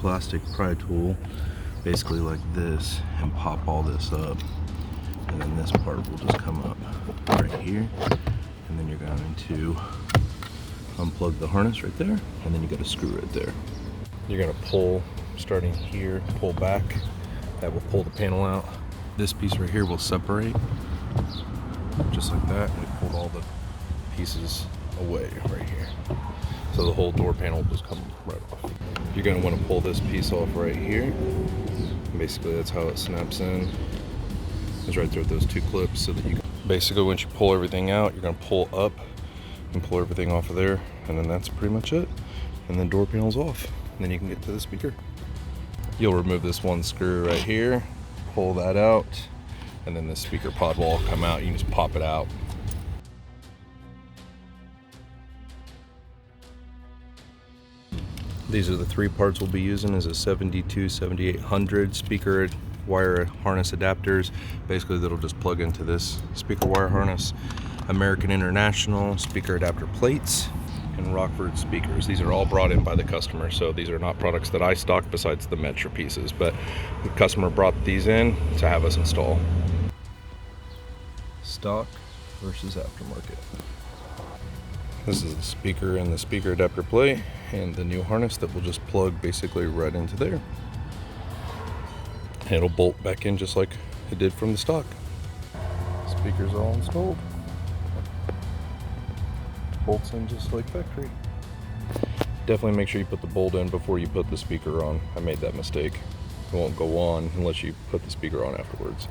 plastic pry tool, basically like this, and pop all this up. And then this part will just come up right here. And then you're going to unplug the harness right there, and then you got a screw right there. You're gonna pull, starting here, pull back. That will pull the panel out. This piece right here will separate, just like that. And we pulled all the pieces away right here. So the whole door panel will just come right off. You're gonna wanna pull this piece off right here. Basically, that's how it snaps in. It's right there with those two clips, so that you can, basically once you pull everything out, you're gonna pull up and pull everything off of there, and then that's pretty much it. And then door panel's off, and then you can get to the speaker. You'll remove this one screw right here, pull that out, and then the speaker pod will all come out. You can just pop it out. These are the three parts we'll be using. Is a 72-7800 speaker wire harness adapters. Basically, that'll just plug into this speaker wire harness. American International speaker adapter plates, and Rockford speakers. These are all brought in by the customer, so these are not products that I stock besides the Metro pieces, but the customer brought these in to have us install. Stock versus aftermarket. This is the speaker and the speaker adapter plate, and the new harness that will just plug basically right into there. And it'll bolt back in just like it did from the stock. Speakers all installed. Bolts in just like factory. Definitely make sure you put the bolt in before you put the speaker on. I made that mistake. It won't go on unless you put the speaker on afterwards.